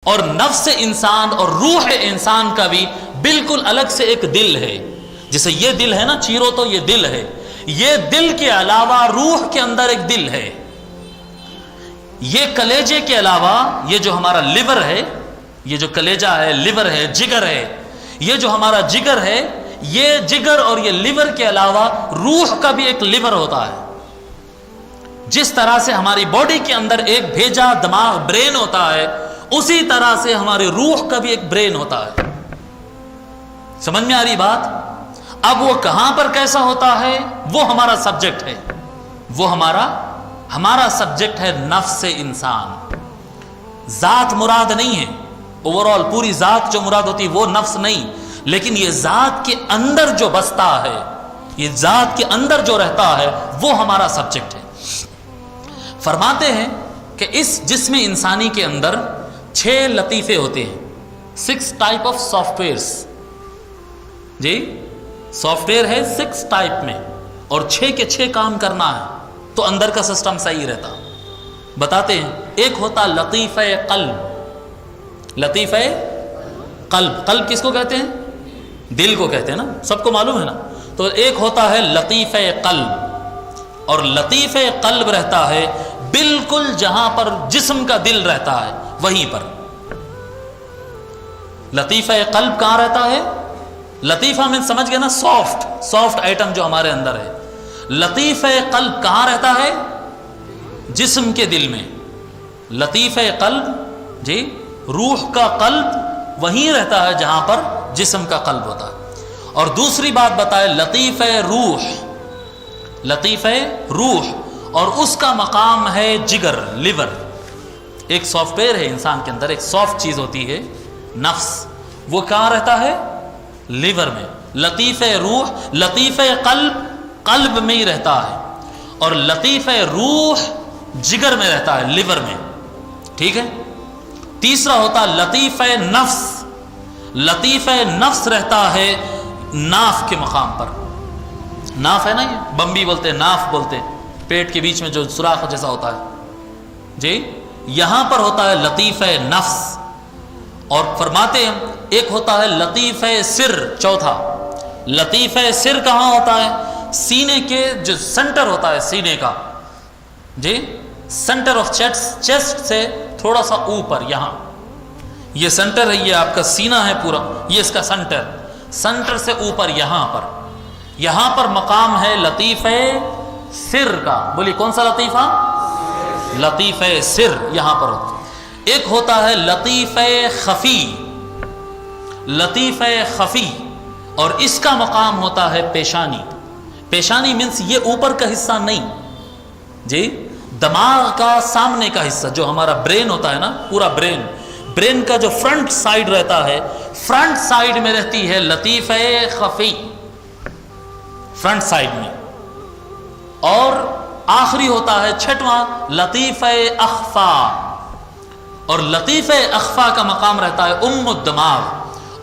اور نفس انسان اور روح انسان کا بھی بالکل الگ سے ایک دل ہے. جیسے یہ دل ہے نا، چیرو تو یہ دل ہے. یہ دل کے علاوہ روح کے اندر ایک دل ہے. یہ کلیجے کے علاوہ یہ جو ہمارا لیور ہے، یہ جو کلیجہ ہے، لیور ہے، جگر ہے، یہ جو ہمارا جگر ہے، یہ جگر اور یہ لیور کے علاوہ روح کا بھی ایک لیور ہوتا ہے. جس طرح سے ہماری باڈی کے اندر ایک بھیجا دماغ برین ہوتا ہے، اسی طرح سے ہماری روح کا بھی ایک برین ہوتا ہے. سمجھ میں آ رہی بات؟ اب وہ کہاں پر کیسا ہوتا ہے وہ ہمارا سبجیکٹ ہے. وہ ہمارا سبجیکٹ ہے نفس انسان. ذات مراد نہیں ہے، اوورال پوری ذات جو مراد ہوتی ہے وہ نفس نہیں، لیکن یہ ذات کے اندر جو بستا ہے، یہ ذات کے اندر جو رہتا ہے وہ ہمارا سبجیکٹ ہے. فرماتے ہیں کہ اس جسم انسانی کے اندر 6 لطیفے ہوتے ہیں. 6 ٹائپ آف سافٹ ویئرس. جی سافٹ ویئر ہے 6 ٹائپ میں، اور 6 کے 6 کام کرنا ہے تو اندر کا سسٹم صحیح رہتا. بتاتے ہیں، ایک ہوتا لطیفہ قلب. لطیفہ قلب، قلب کس کو کہتے ہیں؟ دل کو کہتے ہیں نا، سب کو معلوم ہے نا. تو ایک ہوتا ہے لطیفہ قلب، اور لطیفہ قلب رہتا ہے بالکل جہاں پر جسم کا دل رہتا ہے وہیں پر. لطیفہ قلب کہاں رہتا ہے؟ لطیفہ میں سمجھ گئے نا، سافٹ آئٹم جو ہمارے اندر ہے. لطیفہ قلب کہاں رہتا ہے؟ جسم کے دل میں. لطیفہ قلب، جی روح کا قلب وہیں رہتا ہے جہاں پر جسم کا قلب ہوتا ہے. اور دوسری بات بتائے لطیفہ روح. لطیفہ روح، اور اس کا مقام ہے جگر، لیور. ایک سافٹ ویئر ہے انسان کے اندر، ایک سافٹ چیز ہوتی ہے نفس، وہ کہاں رہتا ہے؟ لیور میں. لطیفہ روح، لطیفہ قلب قلب میں ہی رہتا ہے، اور لطیفہ روح جگر میں رہتا ہے، لیور میں. ٹھیک ہے. تیسرا ہوتا لطیفہ نفس. لطیفہ نفس رہتا ہے ناف کے مقام پر. ناف ہے نا، یہ بمبی بولتے ہیں، ناف بولتے ہیں، پیٹ کے بیچ میں جو سوراخ جیسا ہوتا ہے. جی یہاں پر ہوتا ہے لطیفہ نفس. اور فرماتے ہیں ایک ہوتا ہے لطیفہ سر. چوتھا لطیفہ سر کہاں ہوتا ہے؟ سینے کے جو سینٹر ہوتا ہے سینے کا، جی سینٹر آف چیسٹ سے تھوڑا سا اوپر، یہاں یہ سینٹر ہے، یہ آپ کا سینہ ہے پورا، یہ اس کا سینٹر سے اوپر یہاں پر مقام ہے لطیفہ سر کا. بولی کون سا لطیفہ؟ لطیفہ سر یہاں پر ہوتا. ایک ہوتا ہے لطیفہ خفی. لطیفہ خفی، اور اس کا مقام ہوتا ہے پیشانی. پیشانی مینس یہ اوپر کا حصہ نہیں، جی دماغ کا سامنے کا حصہ جو ہمارا برین ہوتا ہے نا، پورا برین کا جو فرنٹ سائیڈ رہتا ہے، فرنٹ سائیڈ میں رہتی ہے لطیفہ خفی، فرنٹ سائیڈ میں. اور آخری ہوتا ہے 6واں لطیفہ اخفا. اور لطیفہ اخفا کا مقام رہتا ہے ام الدماغ.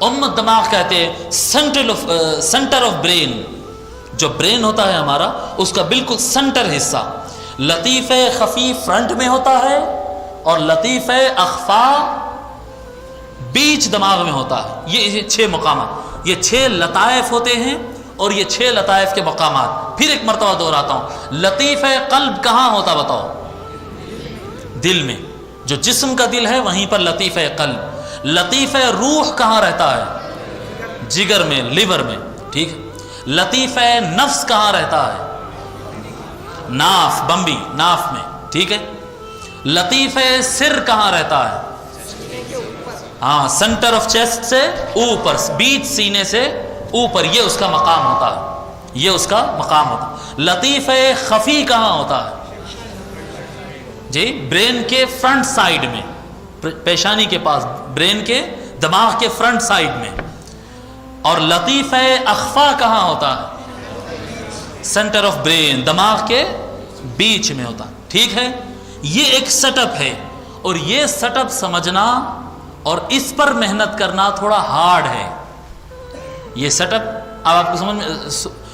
ام الدماغ کہتے ہیں سینٹر آف برین. جو برین ہوتا ہے ہمارا، اس کا بالکل سینٹر حصہ. لطیفہ خفی فرنٹ میں ہوتا ہے، اور لطیفہ اخفا بیچ دماغ میں ہوتا ہے. یہ 6 مقامات، یہ 6 لطائف ہوتے ہیں، اور یہ 6 لطائف کے مقامات. پھر ایک مرتبہ دہراتا ہوں، لطیفہ قلب کہاں ہوتا بتاؤ؟ دل میں. جو جسم کا دل ہے وہیں پر لطیفہ قلب. لطیفہ روح کہاں رہتا ہے؟ جگر میں، لیور میں. ٹھیک ہے. لطیفہ نفس کہاں رہتا ہے؟ ناف، بمبی، ناف میں. ٹھیک ہے. لطیفہ سر کہاں رہتا ہے؟ ہاں سینٹر آف چیسٹ سے اوپر، بیچ سینے سے اوپر، یہ اس کا مقام ہوتا ہے، یہ اس کا مقام ہوتا ہے. لطیفہ خفی کہاں ہوتا ہے؟ جی برین کے فرنٹ سائیڈ میں، پیشانی کے پاس، برین کے دماغ کے فرنٹ سائیڈ میں. اور لطیفہ اخفا کہاں ہوتا ہے؟ سینٹر آف برین، دماغ کے بیچ میں ہوتا ہے. ٹھیک ہے. یہ ایک سیٹ اپ ہے، اور یہ سیٹ اپ سمجھنا اور اس پر محنت کرنا تھوڑا ہارڈ ہے. یہ سیٹ اپ اب آپ کو سمجھ میں،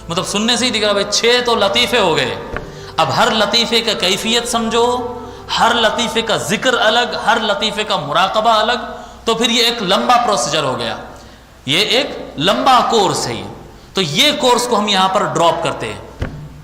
مطلب سننے سے ہی دکھ رہا بھائی 6 تو لطیفے ہو گئے. اب ہر لطیفے کا کیفیت سمجھو، ہر لطیفے کا ذکر الگ، ہر لطیفے کا مراقبہ الگ، تو پھر یہ ایک لمبا پروسیجر ہو گیا، یہ ایک لمبا کورس ہے یہ. تو یہ کورس کو ہم یہاں پر ڈراپ کرتے ہیں.